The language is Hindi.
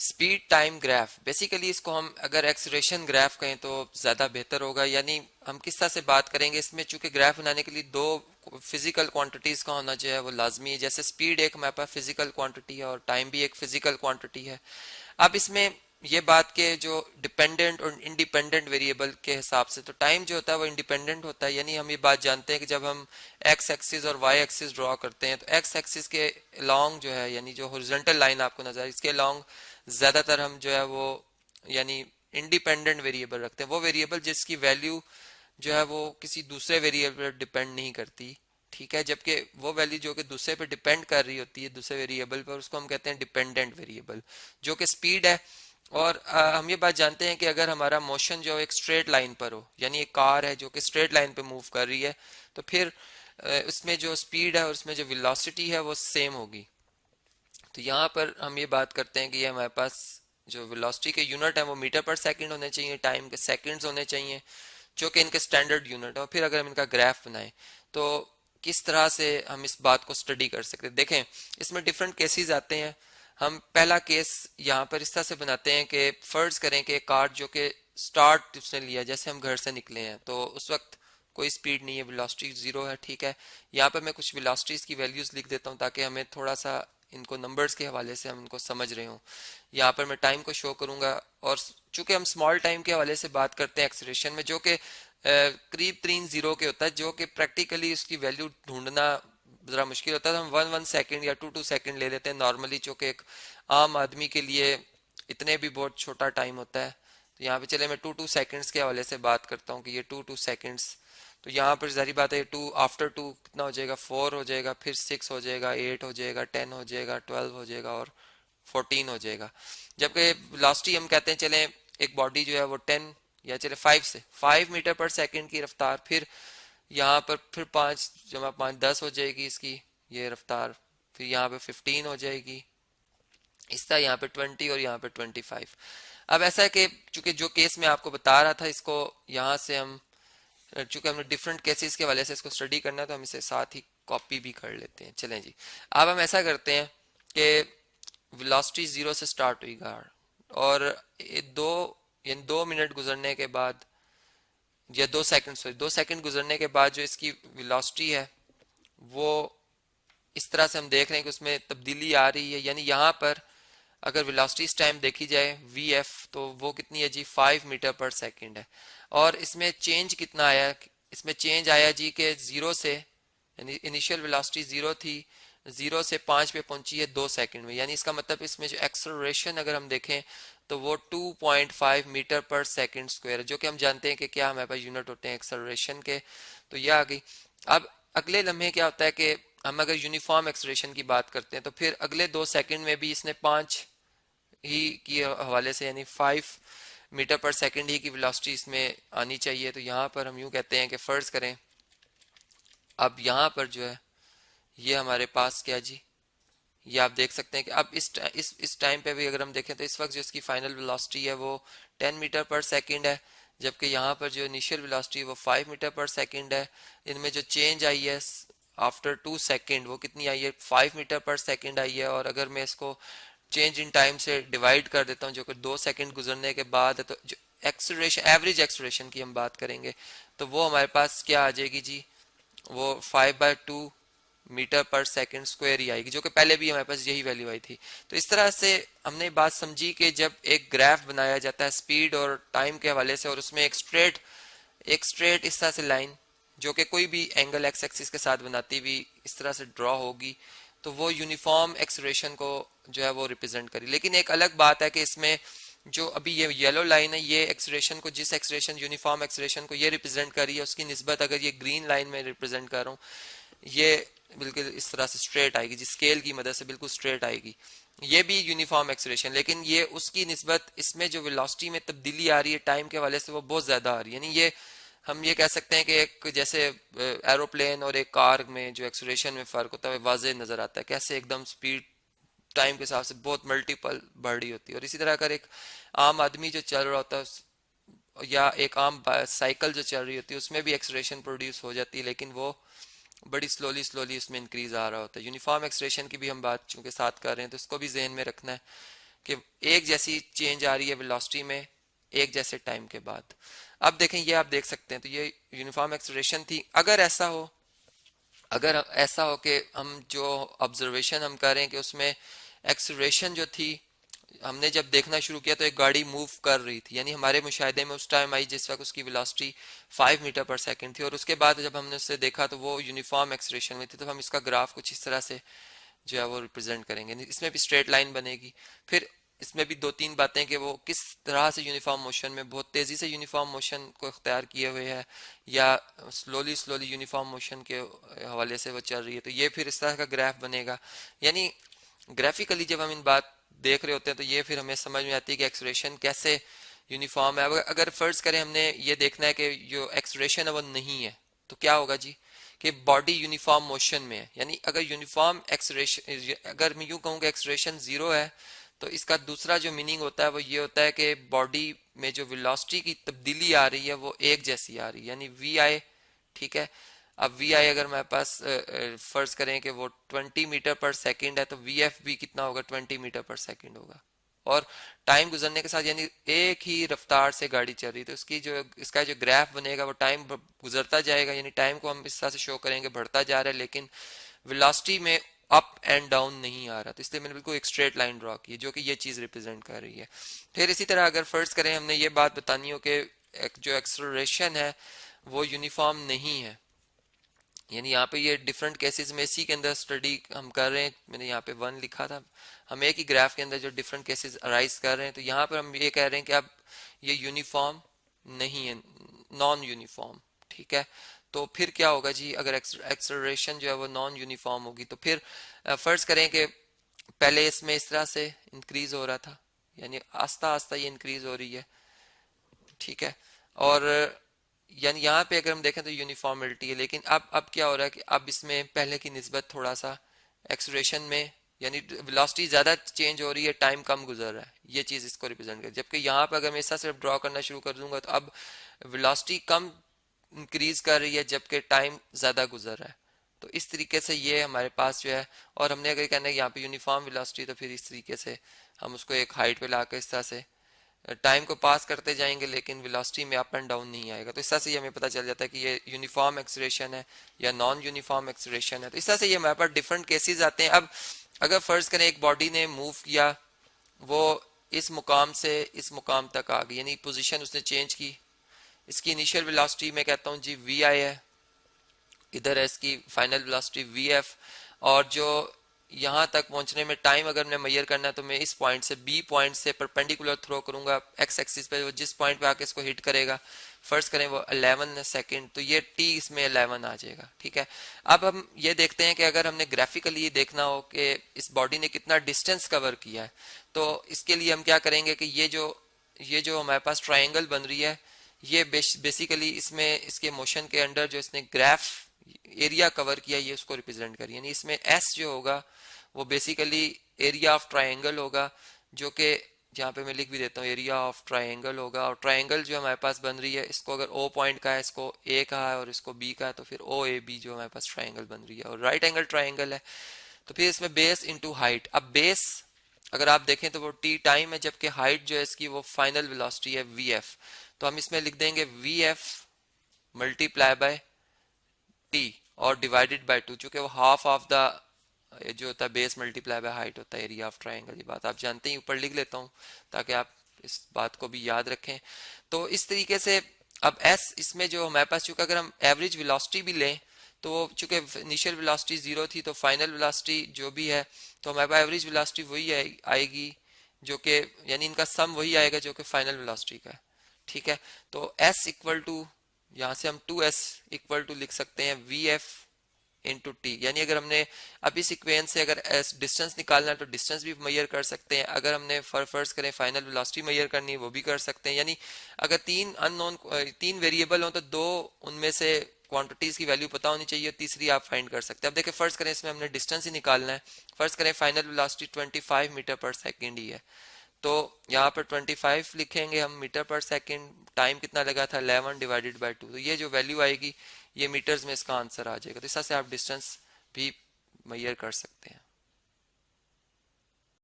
स्पीड टाइम ग्राफ, बेसिकली इसको हम अगर एक्सलेरेशन ग्राफ कहें तो ज़्यादा बेहतर होगा। यानी हम किस तरह से बात करेंगे इसमें, चूंकि ग्राफ बनाने के लिए दो फिजिकल क्वांटिटीज़ का होना जो है वो लाजमी है। जैसे स्पीड एक हमारे पास फिजिकल क्वांटिटी है और टाइम भी एक फिजिकल क्वांटिटी है। अब इसमें ये बात के जो डिपेंडेंट और इंडिपेंडेंट वेरिएबल के हिसाब से, तो टाइम जो होता है वो इंडिपेंडेंट होता है। यानी हम ये बात जानते हैं कि जब हम एक्स एक्सिस और वाई एक्सिस ड्रॉ करते हैं तो एक्स एक्सिस के अलॉन्ग जो है, यानी जो हॉरिजॉन्टल लाइन आपको नजर है इसके अलॉन्ग ज्यादातर हम जो है वो यानी इंडिपेंडेंट वेरिएबल रखते हैं। वो वेरिएबल जिसकी वैल्यू जो है वो किसी दूसरे वेरिएबल पर डिपेंड नहीं करती, ठीक है। जबकि वो वैल्यू जो कि दूसरे पे डिपेंड कर रही होती है, दूसरे वेरिएबल पर, उसको हम कहते हैं डिपेंडेंट वेरिएबल, जो कि स्पीड है। और हम ये बात जानते हैं कि अगर हमारा मोशन जो एक स्ट्रेट लाइन पर हो, यानी एक कार है जो कि स्ट्रेट लाइन पे मूव कर रही है, तो फिर उसमें जो स्पीड है और उसमें जो वेलोसिटी है वो सेम होगी। तो यहाँ पर हम ये बात करते हैं कि ये हमारे पास जो वेलोसिटी के यूनिट है वो मीटर पर सेकंड होने चाहिए, टाइम के सेकंड्स होने चाहिए, जो कि इनके स्टैंडर्ड यूनिट है। और फिर अगर हम इनका ग्राफ बनाएं तो किस तरह से हम इस बात को स्टडी कर सकते हैं, देखें इसमें डिफरेंट केसेस आते हैं। हम पहला केस यहाँ पर इस तरह से बनाते हैं कि फर्ज करें कि कार जो कि स्टार्ट उसने लिया, जैसे हम घर से निकले हैं तो उस वक्त कोई स्पीड नहीं है, वेलोसिटी जीरो है, ठीक है। यहाँ पर मैं कुछ वेलोसिटीज की वैल्यूज लिख देता हूँ ताकि हमें थोड़ा सा इनको नंबर्स के हवाले से हम इनको समझ रहे हो। यहाँ पर मैं टाइम को शो करूंगा, और चूंकि हम स्मॉल टाइम के हवाले से बात करते हैं एक्सेलरेशन में, जो कि करीब 3 जीरो के होता है, जो कि प्रैक्टिकली उसकी वैल्यू ढूंढना ज़रा मुश्किल होता है। तो हम 1 1 सेकेंड या 2 2 सेकेंड ले लेते हैं नॉर्मली, जो कि एक आम आदमी के लिए इतने भी बहुत छोटा टाइम होता है। तो यहाँ पे चले मैं 2 2 सेकेंड्स के हवाले से बात करता हूँ कि ये 2 2 सेकेंड्स। तो यहाँ पर जारी बात है, टू आफ्टर टू कितना हो जाएगा, 4 हो जाएगा, फिर 6 हो जाएगा, 8 हो जाएगा, 10 हो जाएगा, 12 हो जाएगा और 14 हो जाएगा। जबकि वेलोसिटी हम कहते हैं चले एक बॉडी जो है वो 10 या चले 5 मीटर पर सेकंड की रफ्तार, फिर यहाँ पर फिर 5 जमा 5 10 हो जाएगी इसकी ये रफ्तार, फिर यहाँ पे 15 हो जाएगी, इस तरह यहाँ पे 20 और यहाँ पे 25। अब ऐसा है कि चूंकि जो केस मैं आपको बता रहा था इसको यहाँ से हम, चूंकि हमने डिफरेंट केसेस के वाले से इसको स्टडी करना है तो हम इसे साथ ही कॉपी भी कर लेते हैं। चलें जी, अब हम ऐसा करते हैं कि वेलोसिटी जीरो से स्टार्ट हुई गाड़, और ये यानी 2 मिनट गुजरने के बाद, या 2 सेकंड, सॉरी 2 सेकंड गुजरने के बाद जो इसकी वेलोसिटी है वो इस तरह से हम देख रहे हैं कि उसमें तब्दीली आ रही है। यानी यहाँ पर अगर वेलोसिटी इस टाइम देखी जाए वी एफ, तो वो कितनी है जी, 5 मीटर पर सेकंड है। और इसमें चेंज कितना आया, इसमें चेंज आया जी के जीरो से, यानी इनिशियल वेलोसिटी जीरो थी, जीरो से 5 पे पहुंची है 2 सेकंड में। यानी इसका मतलब इसमें जो एक्सेलरेशन अगर हम देखें तो वो 2.5 मीटर पर सेकंड स्क्वायर है, जो कि हम जानते हैं कि क्या हमारे पास यूनिट होते हैं एक्सेलरेशन के। तो ये आ गई। अब अगले लम्हे क्या होता है कि हम अगर यूनिफॉर्म एक्सेलरेशन की बात करते हैं तो फिर अगले 2 सेकंड में भी इसने 5 ही की हवाले से, यानी 5 मीटर पर सेकंड ही की वेलोसिटी इसमें आनी चाहिए। तो यहाँ पर हम यूँ कहते हैं कि फ़र्ज़ करें, अब यहाँ पर जो है ये हमारे पास क्या जी, ये आप देख सकते हैं कि अब इस टाइम पे भी अगर हम देखें तो इस वक्त जो इसकी फाइनल वेलोसिटी है वो 10 मीटर पर सेकंड है, जबकि यहाँ पर जो इनिशियल वेलोसिटी है वो 5 मीटर पर सेकंड है। इनमें जो चेंज आई है आफ्टर 2 सेकंड वो कितनी आई है, 5 मीटर पर सेकंड आई है। और अगर मैं इसको चेंज इन टाइम से डिवाइड कर देता हूँ जो कि 2 सेकंड गुजरने के बाद है, तो जो एक्सेलरेशन, एवरेज एक्सेलरेशन की हम बात करेंगे तो वो हमारे पास क्या आ जाएगी जी, वो 5/2 मीटर पर सेकंड स्क्वायर ही आएगी, जो कि पहले भी हमारे पास यही वैल्यू आई थी। तो इस तरह से हमने बात समझी कि जब एक ग्राफ बनाया जाता है स्पीड और टाइम के हवाले से, और उसमें एक स्ट्रेट इस तरह से लाइन जो कि कोई भी एंगल एक्स एक्सिस के साथ बनाती हुई इस तरह से ड्रॉ होगी, तो वो यूनिफॉर्म एक्सेलरेशन को जो है वो रिप्रेजेंट करी। लेकिन एक अलग बात है कि इसमें जो अभी ये येलो लाइन है, ये एक्सेलरेशन को, जिस एक्सेलरेशन यूनिफॉर्म एक्सेलरेशन को ये रिप्रेजेंट कर रही है, उसकी निस्बत अगर ये ग्रीन लाइन में रिप्रेजेंट कर रहा हूँ, ये बिल्कुल इस तरह से स्ट्रेट आएगी, जिस स्केल की मदद से बिल्कुल स्ट्रेट आएगी, ये भी यूनिफॉर्म एक्सेलरेशन। लेकिन ये उसकी निस्बत इसमें जो वेलोसिटी में तब्दीली आ रही है टाइम के वाले से वो बहुत ज़्यादा आ रही है। यानी ये हम ये कह सकते हैं कि एक जैसे एरोप्लेन और एक कार में जो एक्सेलरेशन में फ़र्क होता है वाज़े नज़र आता है, कैसे एकदम स्पीड टाइम के हिसाब से बहुत मल्टीपल बढ़ रही होती है। और इसी तरह अगर एक आम आदमी जो चल रहा होता है या एक आम साइकिल जो चल रही होती है उसमें भी एक्सेलरेशन प्रोड्यूस हो जाती है, लेकिन वो बड़ी स्लोली स्लोली उसमें इंक्रीज आ रहा होता है। यूनिफॉर्म एक्सेलरेशन की भी हम बात चूंकि साथ कर रहे हैं तो इसको भी जहन में रखना है कि एक जैसी चेंज आ रही है वेलोसिटी में एक जैसे टाइम के बाद। अब देखें, ये आप देख सकते हैं, तो ये यूनिफॉर्म एक्सेलरेशन थी। अगर ऐसा हो कि हम जो ऑब्जर्वेशन हम कर रहे हैं कि उसमें एक्सेलरेशन जो थी, हमने जब देखना शुरू किया तो एक गाड़ी मूव कर रही थी, यानी हमारे मुशाहिदे में उस टाइम आई जिस वक्त उसकी वेलोसिटी 5 मीटर पर सेकंड थी, और उसके बाद जब हमने उससे देखा तो वो यूनिफॉर्म एक्सेलरेशन में थी। तो हम इसका ग्राफ कुछ इस तरह से जो है वो रिप्रेजेंट करेंगे। इसमें भी स्ट्रेट लाइन बनेगी। फिर इसमें भी दो तीन बातें कि वो किस तरह से यूनिफॉर्म मोशन में बहुत तेजी से यूनिफॉर्म मोशन को इख्तियार किए हुए है या स्लोली स्लोली यूनिफॉर्म मोशन के हवाले से वो चल रही है। तो ये फिर इस तरह का ग्राफ बनेगा। यानी ग्राफिकली जब हम इन बात देख रहे होते हैं तो ये फिर हमें समझ में आती है कि एक्सेलरेशन कैसे यूनिफॉर्म है। अगर फर्ज करें हमने ये देखना है कि जो एक्सेलरेशन है वो नहीं है, तो क्या होगा जी कि बॉडी यूनिफॉर्म मोशन में है। यानी अगर यूनिफॉर्म एक्सेलरेशन, अगर मैं यूं कहूँ कि एक्सेलरेशन जीरो है, तो इसका दूसरा जो मीनिंग होता है वो ये होता है कि बॉडी में जो वेलोसिटी की तब्दीली आ रही है वो एक जैसी आ रही है, यानी वी आई। ठीक है, अब वी आई अगर मेरे पास फर्ज करें कि वो 20 मीटर पर सेकंड है, तो वी एफ भी कितना होगा, 20 मीटर पर सेकंड होगा। और टाइम गुजरने के साथ, यानी एक ही रफ्तार से गाड़ी चल रही है, तो इसका जो ग्राफ बनेगा वो टाइम गुजरता जाएगा, यानी टाइम को हम इस तरह से शो करेंगे बढ़ता जा रहा है, लेकिन वेलोसिटी में अप एंड डाउन नहीं आ रहा। तो इसलिए मैंने बिल्कुल एक स्ट्रेट लाइन ड्रॉ की है जो कि ये चीज रिप्रेजेंट कर रही है। फिर इसी तरह अगर फर्ज करें हमने ये बात बतानी हो कि जो एक्सेलरेशन है वो यूनिफॉर्म नहीं है, यानी यहाँ पे ये डिफरेंट केसेस में इसी के अंदर स्टडी हम कर रहे हैं। मैंने यहाँ पे 1 लिखा था, हम एक ही ग्राफ के अंदर जो डिफरेंट केसेस अराइज कर रहे हैं, तो यहाँ पर हम ये कह रहे हैं कि अब ये यूनिफॉर्म नहीं है, नॉन यूनिफॉर्म। ठीक है, तो फिर क्या होगा जी, अगर एक्सेलरेशन जो है वो नॉन यूनिफॉर्म होगी, तो फिर फर्ज करें कि पहले इसमें इस तरह से इंक्रीज हो रहा था, यानी आस्ता आस्ता ये इंक्रीज हो रही है। ठीक है, और यानी यहाँ पे अगर हम देखें तो यूनिफॉर्मिलिटी है, लेकिन अब क्या हो रहा है कि अब इसमें पहले की निस्बत थोड़ा सा एक्सेलरेशन में, यानी वेलोसिटी ज्यादा चेंज हो रही है, टाइम कम गुजर रहा है, ये चीज इसको रिप्रेजेंट कर। जबकि यहाँ पे अगर मैं ऐसा सिर्फ ड्रॉ करना शुरू कर दूंगा तो अब वेलोसिटी कम इंक्रीज कर रही है जबकि टाइम ज्यादा गुजर रहा है। तो इस तरीके से ये हमारे पास जो है, और हमने अगर कहना है यहाँ पे यूनिफॉर्म वेलोसिटी, तो फिर इस तरीके से हम उसको एक हाइट पे लाकर इस तरह से टाइम को पास करते जाएंगे, लेकिन वेलोसिटी में अप एंड डाउन नहीं आएगा। तो इस तरह से ये हमें पता चल जाता है कि ये यूनिफॉर्म एक्सेलरेशन है या नॉन यूनिफॉर्म एक्सेलरेशन है। तो इस तरह से ये हमारे पास डिफरेंट केसेस आते हैं। अब अगर फर्ज करें एक बॉडी ने मूव किया, वो इस मुकाम से इस मुकाम तक आ गई, यानी पोजीशन उसने चेंज की। इसकी इनिशियल वेलोसिटी मैं कहता हूँ जी वी आई है, इधर है इसकी फाइनल वेलोसिटी वी एफ, और जो यहाँ तक पहुंचने में टाइम अगर मैं मेजर करना है तो मैं इस पॉइंट से बी पॉइंट से परपेंडिकुलर थ्रो करूंगा एक्स एक्सिस पे, वो जिस पॉइंट पे आके इसको हिट करेगा, फर्स्ट करें वो 11 सेकंड, तो ये टी इसमें 11 आ जाएगा। ठीक है, अब हम ये देखते हैं कि अगर हमने ग्राफिकली देखना हो कि इस बॉडी ने कितना डिस्टेंस कवर किया है, तो इसके लिए हम क्या करेंगे कि ये जो हमारे पास ट्राइंगल बन रही है, ये बेसिकली इसमें इसके मोशन के अंडर जो इसने ग्राफ एरिया कवर किया, ये उसको रिप्रेजेंट करिए। यानी इसमें एस जो होगा वो बेसिकली एरिया ऑफ ट्राइंगल होगा, जो कि जहाँ पे मैं लिख भी देता हूँ एरिया ऑफ ट्राइंगल होगा। और ट्राइंगल जो हमारे पास बन रही है, इसको अगर ओ पॉइंट का है, इसको ए का है और इसको बी का है, तो फिर ओ ए बी जो हमारे पास ट्राइंगल बन रही है, और राइट एंगल ट्राइंगल है। तो फिर इसमें बेस इंटू हाइट। अब बेस अगर आप देखें तो वो टी टाइम है, जबकि हाइट जो है इसकी वो फाइनल वेलोसिटी है वी एफ। तो हम इसमें लिख देंगे V F multiply by T और डिवाइडेड बाय 2, चूंकि वो हाफ ऑफ द जो होता है बेस मल्टीप्लाई बाय हाइट होता है एरिया ऑफ ट्राइंगल। ये बात आप जानते हैं, ऊपर लिख लेता हूँ ताकि आप इस बात को भी याद रखें। तो इस तरीके से अब एस इसमें जो हमारे पास, चूंकि अगर हम एवरेज वेलोसिटी भी लें तो चूंकि इनिशियल वेलोसिटी 0 थी, तो फाइनल वेलोसिटी जो भी है, तो हमारे पास एवरेज वेलोसिटी वही आएगी, जो कि यानी इनका सम वही आएगा जो कि फाइनल वेलोसिटी का है। ठीक है, तो एस इक्वल टू, यहाँ से हम 2s इक्वल टू लिख सकते हैं वी एफ इंटू टी। यानी अगर हमने अब इस इक्वेशन से अगर डिस्टेंस निकालना है तो डिस्टेंस भी मेजर कर सकते हैं, अगर हमने फर्ज करें फाइनल वेलोसिटी मेजर करनी है वो भी कर सकते हैं। यानी अगर तीन वेरिएबल हो तो दो उनमें से क्वांटिटीज की वैल्यू पता होनी चाहिए, तीसरी आप फाइंड कर सकते हैं। अब देखिए फर्ज करें इसमें हमने डिस्टेंस ही निकालना है, फर्ज करें फाइनल वेलोसिटी 25 मीटर पर सेकेंड ही है, तो यहाँ पर 25 लिखेंगे हम मीटर पर सेकंड, टाइम कितना लगा था 11 डिवाइडेड बाय 2, तो ये जो वैल्यू आएगी ये मीटर्स में इसका आंसर आ जाएगा। तो इस तरह से आप डिस्टेंस भी मेजर कर सकते हैं।